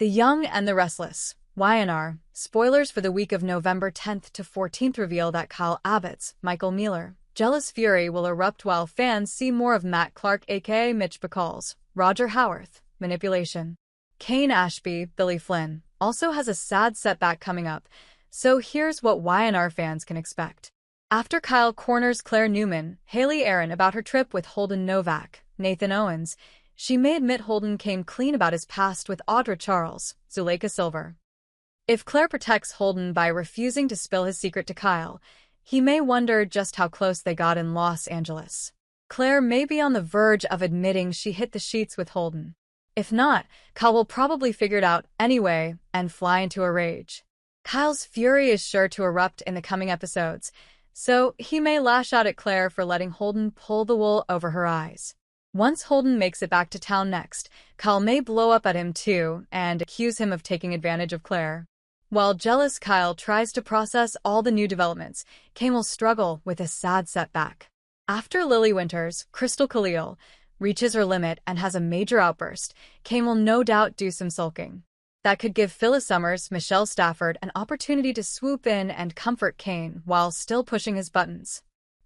The Young and the Restless. YNR. Spoilers for the week of November 10th to 14th reveal that Kyle Abbott's Michael Mueller jealous fury will erupt while fans see more of Matt Clark aka Mitch Bacall's Roger Howarth manipulation. Kane Ashby, Billy Flynn, also has a sad setback coming up, so here's what YNR fans can expect. After Kyle corners Claire Newman, Haley Aaron about her trip with Holden Novak, Nathan Owens, she may admit Holden came clean about his past with Audra Charles, Zuleika Silver. If Claire protects Holden by refusing to spill his secret to Kyle, he may wonder just how close they got in Los Angeles. Claire may be on the verge of admitting she hit the sheets with Holden. If not, Kyle will probably figure it out anyway and fly into a rage. Kyle's fury is sure to erupt in the coming episodes, so he may lash out at Claire for letting Holden pull the wool over her eyes. Once Holden makes it back to town next, Kyle may blow up at him too and accuse him of taking advantage of Claire. While jealous Kyle tries to process all the new developments, Kane will struggle with a sad setback. After Lily Winters, Crystal Khalil, reaches her limit and has a major outburst, Kane will no doubt do some sulking. That could give Phyllis Summers, Michelle Stafford an opportunity to swoop in and comfort Kane while still pushing his buttons.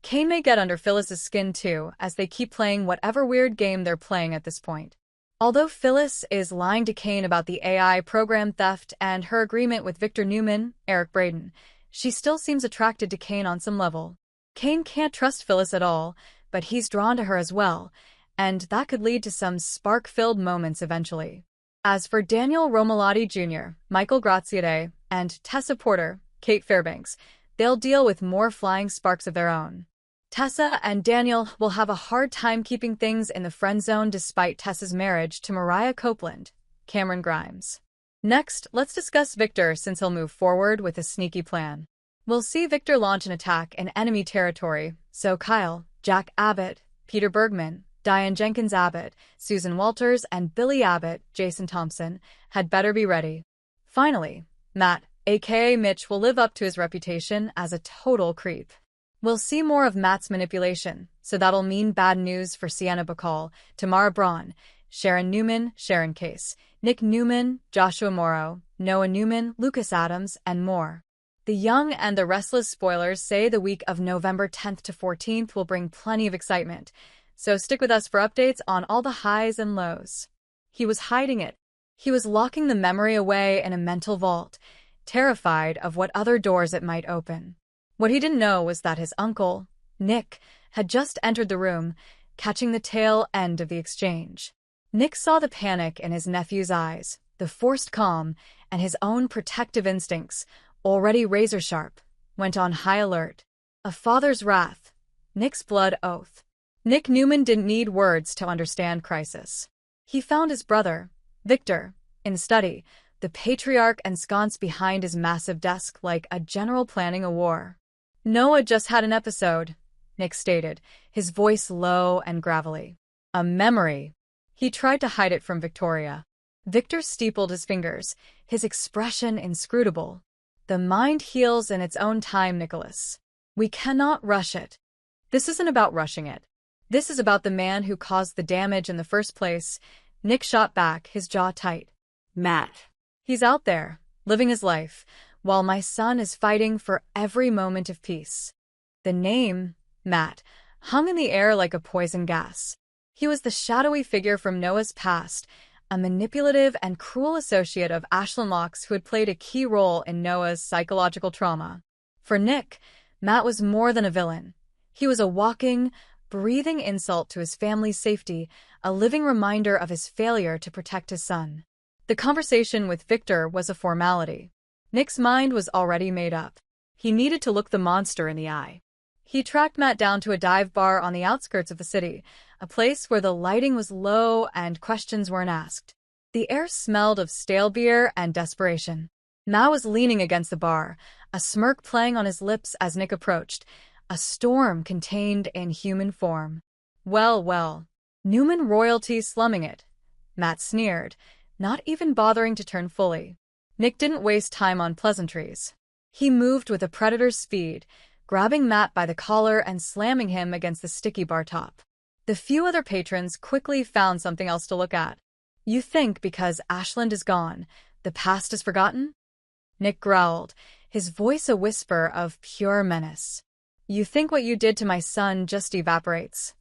Kane may get under Phyllis's skin too, as they keep playing whatever weird game they're playing at this point. Although Phyllis is lying to Kane about the AI program theft and her agreement with Victor Newman, Eric Braeden, she still seems attracted to Kane on some level. Kane can't trust Phyllis at all, but he's drawn to her as well, and that could lead to some spark-filled moments eventually. As for Daniel Romalotti Jr., Michael Graziadei, and Tessa Porter, Kate Fairbanks, they'll deal with more flying sparks of their own. Tessa and Daniel will have a hard time keeping things in the friend zone despite Tessa's marriage to Mariah Copeland, Cameron Grimes. Next, let's discuss Victor since he'll move forward with a sneaky plan. We'll see Victor launch an attack in enemy territory, so Kyle, Jack Abbott, Peter Bergman, Diane Jenkins Abbott, Susan Walters, and Billy Abbott, Jason Thompson, had better be ready. Finally, Matt, aka Mitch, will live up to his reputation as a total creep. We'll see more of Matt's manipulation, so that'll mean bad news for Sienna Bacall, Tamara Braun, Sharon Newman, Sharon Case, Nick Newman, Joshua Morrow, Noah Newman, Lucas Adams, and more. The Young and the Restless spoilers say the week of November 10th to 14th will bring plenty of excitement, so stick with us for updates on all the highs and lows. He was hiding it. He was locking the memory away in a mental vault, terrified of what other doors it might open. What he didn't know was that his uncle, Nick, had just entered the room, catching the tail end of the exchange. Nick saw the panic in his nephew's eyes, the forced calm, and his own protective instincts, already razor-sharp, went on high alert. A father's wrath, Nick's blood oath. Nick Newman didn't need words to understand crisis. He found his brother, Victor, in the study, the patriarch ensconced behind his massive desk like a general planning a war. Noah just had an episode, Nick stated, his voice low and gravelly. A memory. He tried to hide it from Victoria. Victor steepled his fingers, his expression inscrutable. The mind heals in its own time, Nicholas. We cannot rush it. This isn't about rushing it. This is about the man who caused the damage in the first place. Nick shot back, his jaw tight. Matt. He's out there, living his life, while my son is fighting for every moment of peace. The name, Matt, hung in the air like a poison gas. He was the shadowy figure from Noah's past, a manipulative and cruel associate of Ashlyn Locke's who had played a key role in Noah's psychological trauma. For Nick, Matt was more than a villain. He was a walking, breathing insult to his family's safety, a living reminder of his failure to protect his son. The conversation with Victor was a formality. Nick's mind was already made up. He needed to look the monster in the eye. He tracked Matt down to a dive bar on the outskirts of the city, a place where the lighting was low and questions weren't asked. The air smelled of stale beer and desperation. Matt was leaning against the bar, a smirk playing on his lips as Nick approached, a storm contained in human form. Well, Newman royalty slumming it, Matt sneered, not even bothering to turn fully. Nick didn't waste time on pleasantries. He moved with a predator's speed, grabbing Matt by the collar and slamming him against the sticky bar top. The few other patrons quickly found something else to look at. You think because Ashland is gone, the past is forgotten? Nick growled, his voice a whisper of pure menace. You think what you did to my son just evaporates?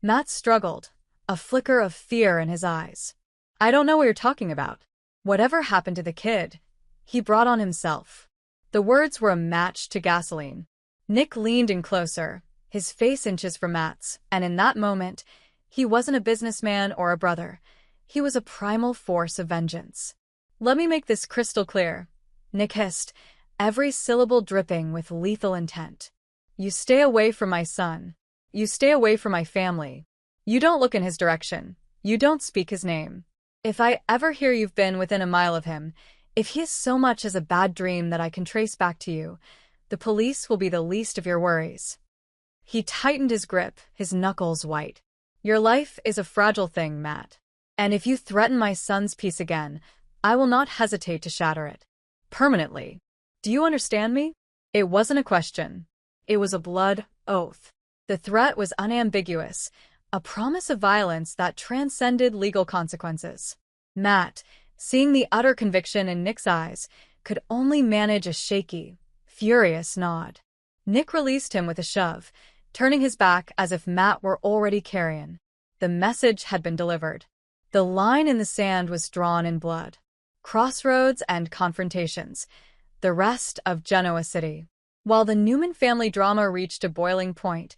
Matt struggled, a flicker of fear in his eyes. I don't know what you're talking about. Whatever happened to the kid, he brought on himself. The words were a match to gasoline. Nick leaned in closer, his face inches from Matt's, and in that moment, he wasn't a businessman or a brother. He was a primal force of vengeance. Let me make this crystal clear, Nick hissed, every syllable dripping with lethal intent. You stay away from my son. You stay away from my family. You don't look in his direction. You don't speak his name. If I ever hear you've been within a mile of him, if he is so much as a bad dream that I can trace back to you, the police will be the least of your worries. He tightened his grip, his knuckles white. Your life is a fragile thing, Matt. And if you threaten my son's peace again, I will not hesitate to shatter it. Permanently. Do you understand me? It wasn't a question. It was a blood oath. The threat was unambiguous, a promise of violence that transcended legal consequences. Matt, seeing the utter conviction in Nick's eyes, could only manage a shaky, furious nod. Nick released him with a shove, turning his back as if Matt were already carrion. The message had been delivered. The line in the sand was drawn in blood. Crossroads and confrontations. The rest of Genoa City. While the Newman family drama reached a boiling point,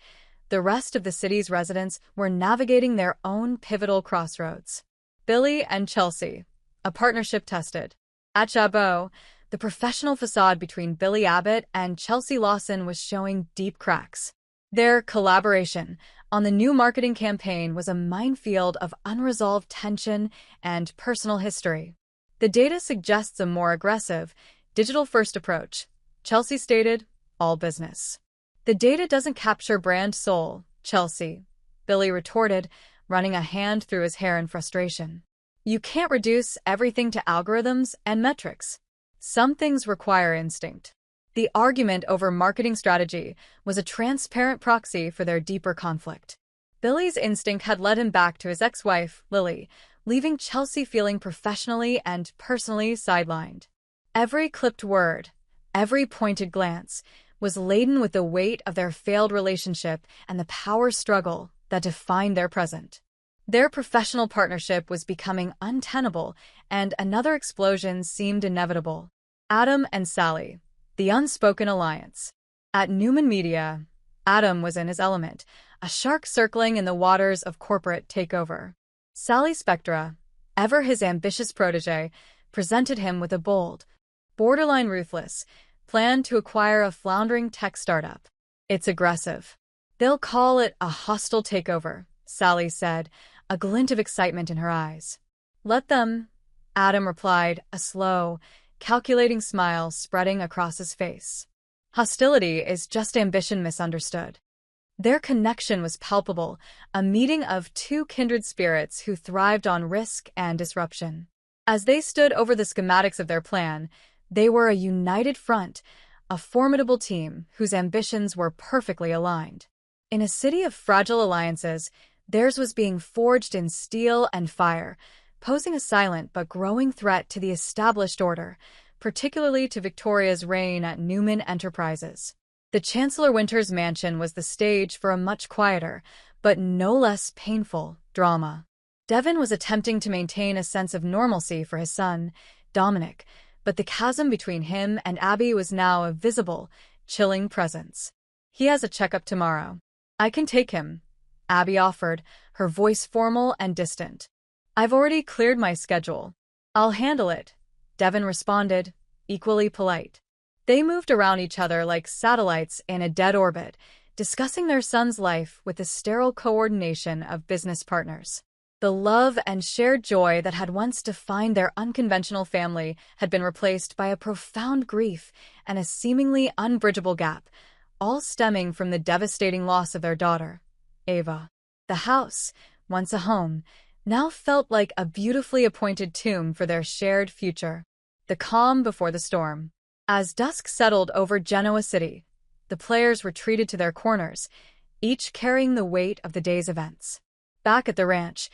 the rest of the city's residents were navigating their own pivotal crossroads. Billy and Chelsea, a partnership tested. At Chabot, the professional facade between Billy Abbott and Chelsea Lawson was showing deep cracks. Their collaboration on the new marketing campaign was a minefield of unresolved tension and personal history. The data suggests a more aggressive, digital-first approach. Chelsea stated, all business. The data doesn't capture brand soul, Chelsea, Billy retorted, running a hand through his hair in frustration. You can't reduce everything to algorithms and metrics. Some things require instinct. The argument over marketing strategy was a transparent proxy for their deeper conflict. Billy's instinct had led him back to his ex-wife, Lily, leaving Chelsea feeling professionally and personally sidelined. Every clipped word, every pointed glance, was laden with the weight of their failed relationship and the power struggle that defined their present. Their professional partnership was becoming untenable, and another explosion seemed inevitable. Adam and Sally, the unspoken alliance. At Newman Media, Adam was in his element, a shark circling in the waters of corporate takeover. Sally Spectra, ever his ambitious protege, presented him with a bold, borderline ruthless, plan to acquire a floundering tech startup. It's aggressive. They'll call it a hostile takeover, Sally said, a glint of excitement in her eyes. Let them, Adam replied, a slow, calculating smile spreading across his face. Hostility is just ambition misunderstood. Their connection was palpable, a meeting of two kindred spirits who thrived on risk and disruption. As they stood over the schematics of their plan, they were a united front, a formidable team whose ambitions were perfectly aligned. In a city of fragile alliances, theirs was being forged in steel and fire, posing a silent but growing threat to the established order, particularly to Victoria's reign at Newman Enterprises. The Chancellor Winter's mansion was the stage for a much quieter, but no less painful, drama. Devon was attempting to maintain a sense of normalcy for his son, Dominic, but the chasm between him and Abby was now a visible, chilling presence. He has a checkup tomorrow. I can take him, Abby offered, her voice formal and distant. I've already cleared my schedule. I'll handle it, Devon responded, equally polite. They moved around each other like satellites in a dead orbit, discussing their son's life with the sterile coordination of business partners. The love and shared joy that had once defined their unconventional family had been replaced by a profound grief and a seemingly unbridgeable gap, all stemming from the devastating loss of their daughter, Ava. The house, once a home, now felt like a beautifully appointed tomb for their shared future. The calm before the storm. As dusk settled over Genoa City, the players retreated to their corners, each carrying the weight of the day's events. Back at the ranch,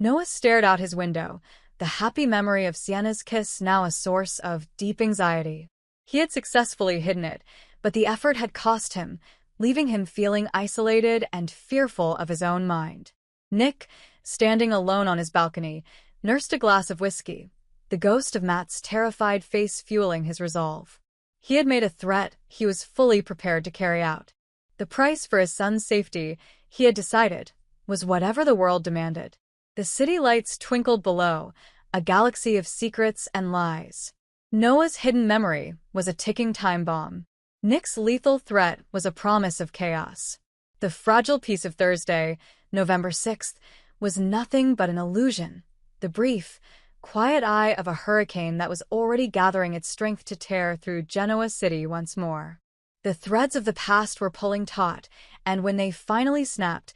Noah stared out his window, the happy memory of Sienna's kiss now a source of deep anxiety. He had successfully hidden it, but the effort had cost him, leaving him feeling isolated and fearful of his own mind. Nick, standing alone on his balcony, nursed a glass of whiskey, the ghost of Matt's terrified face fueling his resolve. He had made a threat he was fully prepared to carry out. The price for his son's safety, he had decided, was whatever the world demanded. The city lights twinkled below, a galaxy of secrets and lies. Noah's hidden memory was a ticking time bomb. Nick's lethal threat was a promise of chaos. The fragile peace of Thursday, November 6th, was nothing but an illusion, the brief, quiet eye of a hurricane that was already gathering its strength to tear through Genoa City once more. The threads of the past were pulling taut, and when they finally snapped,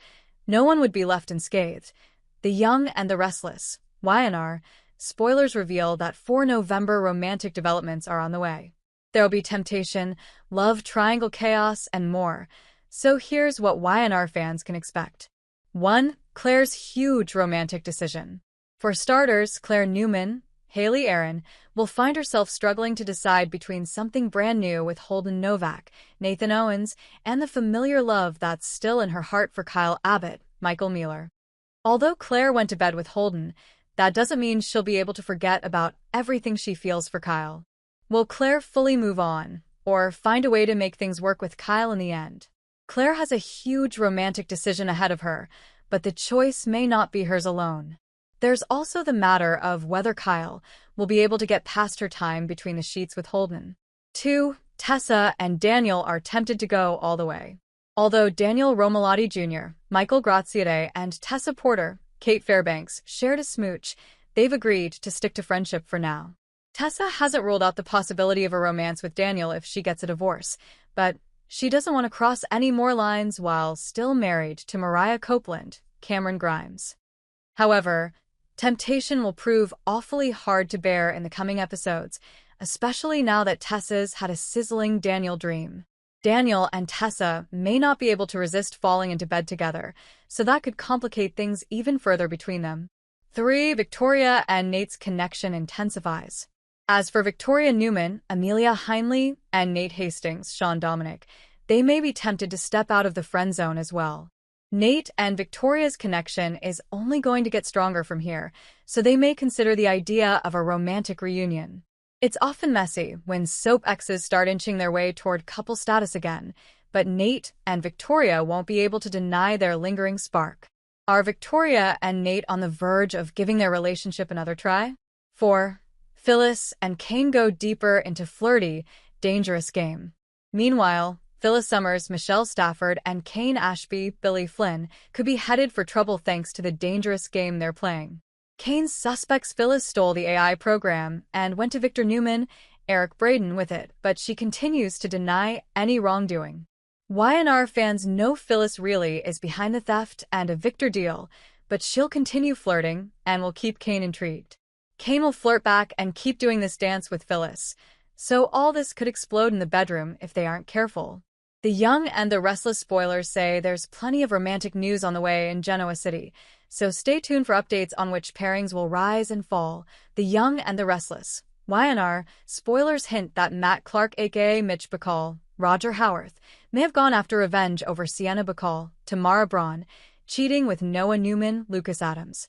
no one would be left unscathed. The Young and the Restless, YNR, spoilers reveal that 4 November romantic developments are on the way. There'll be temptation, love triangle chaos, and more. So here's what YNR fans can expect. 1. Claire's huge romantic decision. For starters, Claire Newman, Haley Aaron, will find herself struggling to decide between something brand new with Holden Novak, Nathan Owens, and the familiar love that's still in her heart for Kyle Abbott, Michael Mueller. Although Claire went to bed with Holden, that doesn't mean she'll be able to forget about everything she feels for Kyle. Will Claire fully move on, or find a way to make things work with Kyle in the end? Claire has a huge romantic decision ahead of her, but the choice may not be hers alone. There's also the matter of whether Kyle will be able to get past her time between the sheets with Holden. 2. Tessa and Daniel are tempted to go all the way. Although Daniel Romalotti Jr., Michael Graziade, and Tessa Porter, Kate Fairbanks, shared a smooch, they've agreed to stick to friendship for now. Tessa hasn't ruled out the possibility of a romance with Daniel if she gets a divorce, but she doesn't want to cross any more lines while still married to Mariah Copeland, Cameron Grimes. However, temptation will prove awfully hard to bear in the coming episodes, especially now that Tessa's had a sizzling Daniel dream. Daniel and Tessa may not be able to resist falling into bed together, so that could complicate things even further between them. 3. Victoria and Nate's connection intensifies. As for Victoria Newman, Amelia Heinley, and Nate Hastings, Sean Dominic, they may be tempted to step out of the friend zone as well. Nate and Victoria's connection is only going to get stronger from here, so they may consider the idea of a romantic reunion. It's often messy when soap exes start inching their way toward couple status again, but Nate and Victoria won't be able to deny their lingering spark. Are Victoria and Nate on the verge of giving their relationship another try? 4. Phyllis and Kane go deeper into flirty, dangerous game. Meanwhile, Phyllis Summers, Michelle Stafford, and Kane Ashby, Billy Flynn, could be headed for trouble thanks to the dangerous game they're playing. Kane's suspects Phyllis stole the AI program and went to Victor Newman, Eric Braden with it, but she continues to deny any wrongdoing. YNR fans know Phyllis really is behind the theft and a Victor deal, but she'll continue flirting and will keep Kane intrigued. Kane will flirt back and keep doing this dance with Phyllis, so all this could explode in the bedroom if they aren't careful. The Young and the Restless spoilers say there's plenty of romantic news on the way in Genoa City, so stay tuned for updates on which pairings will rise and fall. The Young and the Restless. YNR spoilers hint that Matt Clark aka Mitch Bacall, Roger Howarth, may have gone after revenge over Sienna Bacall, Tamara Braun, cheating with Noah Newman, Lucas Adams.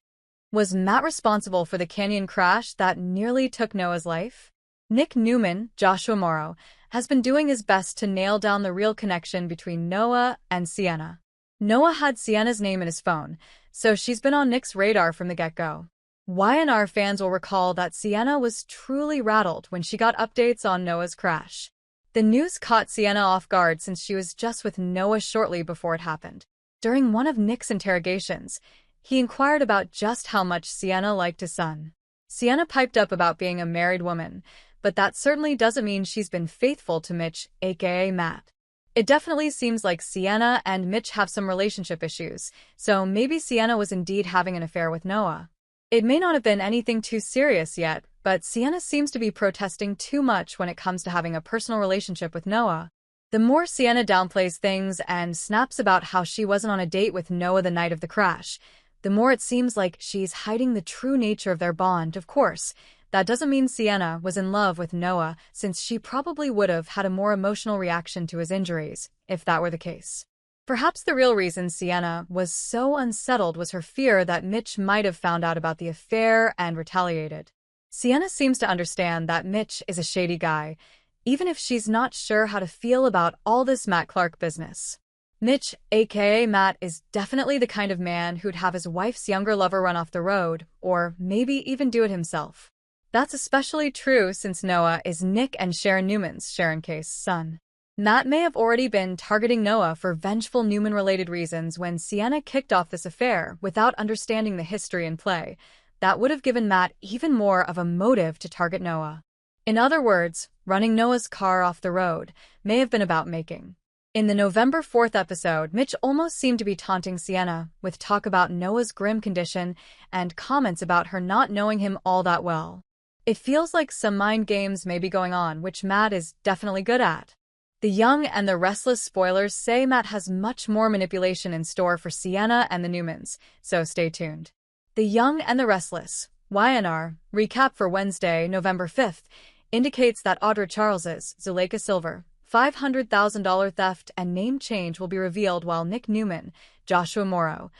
Was Matt responsible for the canyon crash that nearly took Noah's life? Nick Newman, Joshua Morrow, has been doing his best to nail down the real connection between Noah and Sienna. Noah had Sienna's name in his phone, so she's been on Nick's radar from the get-go. YNR fans will recall that Sienna was truly rattled when she got updates on Noah's crash. The news caught Sienna off guard since she was just with Noah shortly before it happened. During one of Nick's interrogations, he inquired about just how much Sienna liked his son. Sienna piped up about being a married woman, but that certainly doesn't mean she's been faithful to Mitch, aka Matt. It definitely seems like Sienna and Mitch have some relationship issues, so maybe Sienna was indeed having an affair with Noah. It may not have been anything too serious yet, but Sienna seems to be protesting too much when it comes to having a personal relationship with Noah. The more Sienna downplays things and snaps about how she wasn't on a date with Noah the night of the crash, the more it seems like she's hiding the true nature of their bond. Of course, that doesn't mean Sienna was in love with Noah, since she probably would have had a more emotional reaction to his injuries, if that were the case. Perhaps the real reason Sienna was so unsettled was her fear that Mitch might have found out about the affair and retaliated. Sienna seems to understand that Mitch is a shady guy, even if she's not sure how to feel about all this Matt Clark business. Mitch, aka Matt, is definitely the kind of man who'd have his wife's younger lover run off the road, or maybe even do it himself. That's especially true since Noah is Nick and Sharon Newman's, Sharon Case's, son. Matt may have already been targeting Noah for vengeful Newman-related reasons when Sienna kicked off this affair without understanding the history in play. That would have given Matt even more of a motive to target Noah. In other words, running Noah's car off the road may have been about making. In the November 4th episode, Mitch almost seemed to be taunting Sienna with talk about Noah's grim condition and comments about her not knowing him all that well. It feels like some mind games may be going on, which Matt is definitely good at. The Young and the Restless Spoilers say Matt has much more manipulation in store for Sienna and the Newmans, so stay tuned. The Young and the Restless, YNR, recap for Wednesday, November 5th, indicates that Audra Charles's Zuleika Silver $500,000 theft and name change will be revealed while Nick Newman, Joshua Morrow,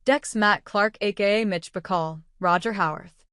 decks Matt Clark aka Mitch Bacall, Roger Howarth.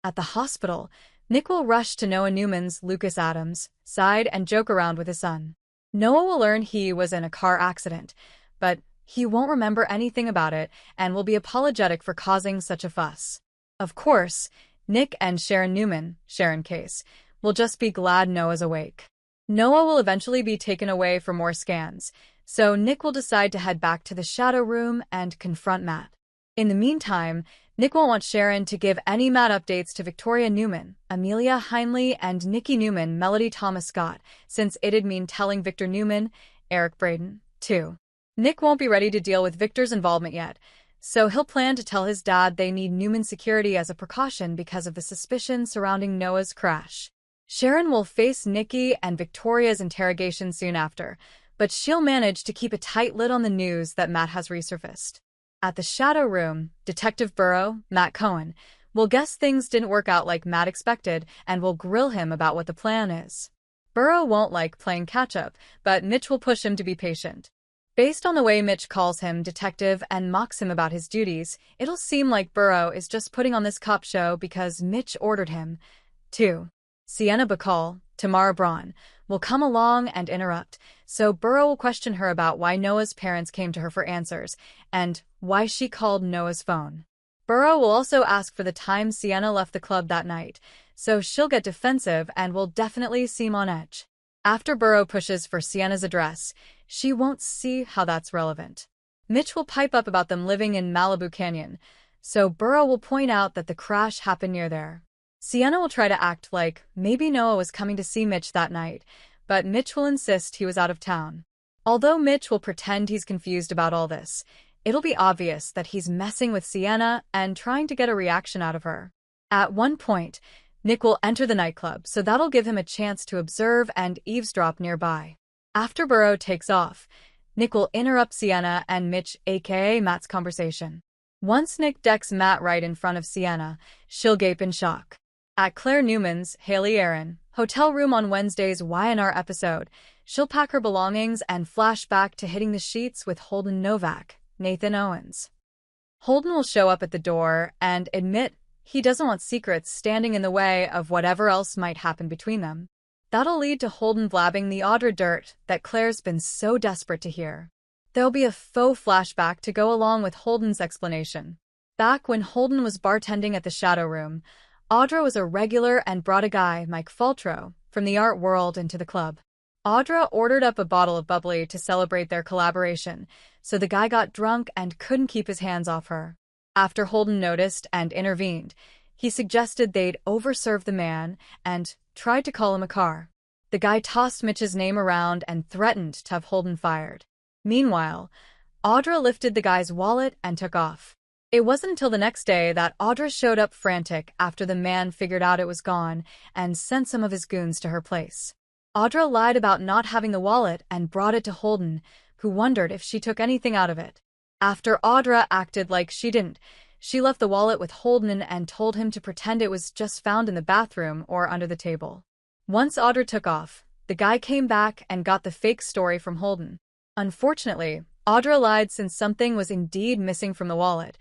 At the hospital, Nick will rush to Noah Newman's Lucas Adams' side and joke around with his son. Noah will learn he was in a car accident, but he won't remember anything about it and will be apologetic for causing such a fuss. Of course, Nick and Sharon Newman, Sharon Case, will just be glad Noah's awake. Noah will eventually be taken away for more scans, so Nick will decide to head back to the shadow room and confront Matt. In the meantime, Nick will want Sharon to give any Matt updates to Victoria Newman, Amelia Heinley, and Nikki Newman, Melody Thomas Scott, since it'd mean telling Victor Newman, Eric Braden, too. Nick won't be ready to deal with Victor's involvement yet, so he'll plan to tell his dad they need Newman security as a precaution because of the suspicion surrounding Noah's crash. Sharon will face Nikki and Victoria's interrogation soon after, but she'll manage to keep a tight lid on the news that Matt has resurfaced. At the shadow room, Detective Burrow, Matt Cohen, will guess things didn't work out like Matt expected and will grill him about what the plan is. Burrow won't like playing catch-up, but Mitch will push him to be patient. Based on the way Mitch calls him detective and mocks him about his duties, it'll seem like Burrow is just putting on this cop show because Mitch ordered him to. Sienna Bacall, Tamara Braun, will come along and interrupt, so Burrow will question her about why Noah's parents came to her for answers, and why she called Noah's phone. Burrow will also ask for the time Sienna left the club that night, so she'll get defensive and will definitely seem on edge. After Burrow pushes for Sienna's address, she won't see how that's relevant. Mitch will pipe up about them living in Malibu Canyon, so Burrow will point out that the crash happened near there. Sienna will try to act like maybe Noah was coming to see Mitch that night, but Mitch will insist he was out of town. Although Mitch will pretend he's confused about all this, it'll be obvious that he's messing with Sienna and trying to get a reaction out of her. At one point, Nick will enter the nightclub, so that'll give him a chance to observe and eavesdrop nearby. After Burrow takes off, Nick will interrupt Sienna and Mitch, aka Matt's conversation. Once Nick decks Matt right in front of Sienna, she'll gape in shock. At Claire Newman's, Haley Aaron, hotel room on Wednesday's YNR episode, she'll pack her belongings and flash back to hitting the sheets with Holden Novak, Nathan Owens. Holden will show up at the door and admit he doesn't want secrets standing in the way of whatever else might happen between them. That'll lead to Holden blabbing the Audra dirt that Claire's been so desperate to hear. There'll be a faux flashback to go along with Holden's explanation. Back when Holden was bartending at the Shadow Room, Audra was a regular and brought a guy, Mike Faltro, from the art world into the club. Audra ordered up a bottle of bubbly to celebrate their collaboration, so the guy got drunk and couldn't keep his hands off her. After Holden noticed and intervened, he suggested they'd overserve the man and tried to call him a car. The guy tossed Mitch's name around and threatened to have Holden fired. Meanwhile, Audra lifted the guy's wallet and took off. It wasn't until the next day that Audra showed up frantic after the man figured out it was gone and sent some of his goons to her place. Audra lied about not having the wallet and brought it to Holden, who wondered if she took anything out of it. After Audra acted like she didn't, She left the wallet with Holden and told him to pretend it was just found in the bathroom or under the table. Once Audra took off, the guy came back and got the fake story from Holden. Unfortunately, Audra lied since something was indeed missing from the wallet,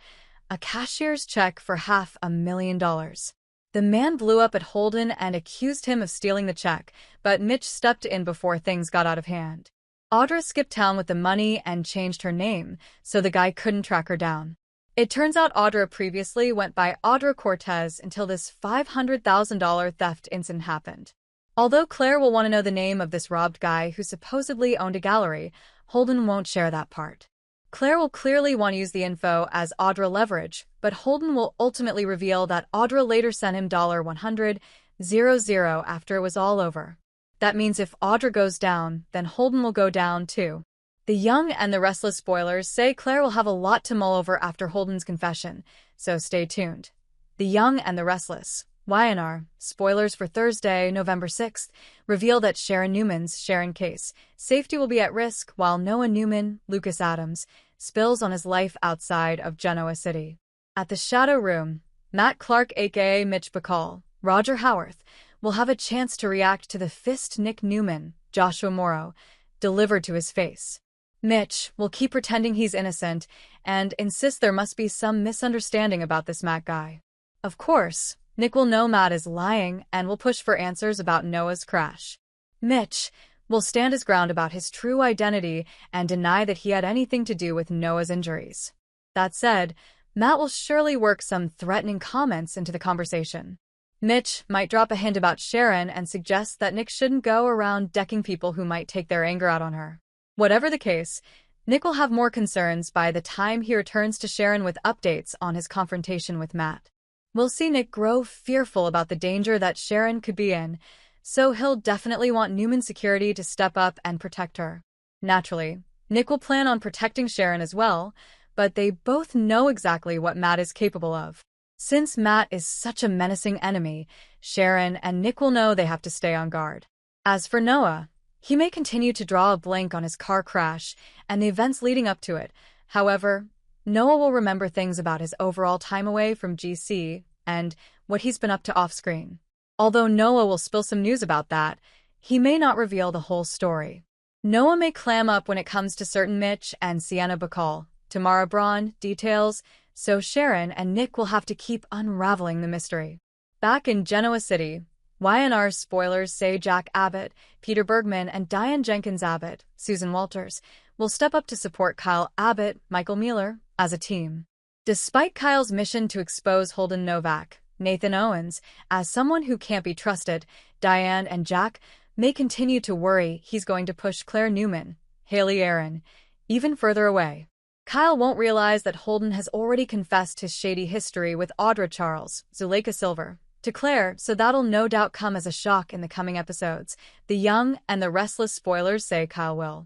a cashier's check for $500,000. The man blew up at Holden and accused him of stealing the check, but Mitch stepped in before things got out of hand. Audra skipped town with the money and changed her name, so the guy couldn't track her down. It turns out Audra previously went by Audra Cortez until this $500,000 theft incident happened. Although Claire will want to know the name of this robbed guy who supposedly owned a gallery, Holden won't share that part. Claire will clearly want to use the info as Audra leverage, but Holden will ultimately reveal that Audra later sent him $100,000 after it was all over. That means if Audra goes down, then Holden will go down too. The Young and the Restless Spoilers say Claire will have a lot to mull over after Holden's confession, so stay tuned. The Young and the Restless, YNR, spoilers for Thursday, November 6th, reveal that Sharon Newman's Sharon case safety will be at risk while Noah Newman, Lucas Adams, spills on his life outside of Genoa City. At the Shadow Room, Matt Clark aka Mitch Bacall, Roger Howarth, will have a chance to react to the fist Nick Newman, Joshua Morrow, delivered to his face. Mitch will keep pretending he's innocent and insist there must be some misunderstanding about this Matt guy. Of course, Nick will know Matt is lying and will push for answers about Noah's crash. Mitch will stand his ground about his true identity and deny that he had anything to do with Noah's injuries. That said, Matt will surely work some threatening comments into the conversation. Mitch might drop a hint about Sharon and suggest that Nick shouldn't go around decking people who might take their anger out on her. Whatever the case, Nick will have more concerns by the time he returns to Sharon with updates on his confrontation with Matt. We'll see Nick grow fearful about the danger that Sharon could be in, so he'll definitely want Newman's security to step up and protect her. Naturally, Nick will plan on protecting Sharon as well, but they both know exactly what Matt is capable of. Since Matt is such a menacing enemy, Sharon and Nick will know they have to stay on guard. As for Noah, he may continue to draw a blank on his car crash and the events leading up to it. However, Noah will remember things about his overall time away from GC and what he's been up to off-screen. Although Noah will spill some news about that, he may not reveal the whole story. Noah may clam up when it comes to certain Mitch and Sienna Bacall, Tamara Braun, details, so Sharon and Nick will have to keep unraveling the mystery. Back in Genoa City, YNR's spoilers say Jack Abbott, Peter Bergman, and Diane Jenkins Abbott, Susan Walters, will step up to support Kyle Abbott, Michael Mueller, as a team. Despite Kyle's mission to expose Holden Novak, Nathan Owens, as someone who can't be trusted, Diane and Jack may continue to worry he's going to push Claire Newman, Haley Aaron, even further away. Kyle won't realize that Holden has already confessed his shady history with Audra Charles, Zuleika Silver, to Claire, so that'll no doubt come as a shock in the coming episodes. The Young and the Restless spoilers say Kyle will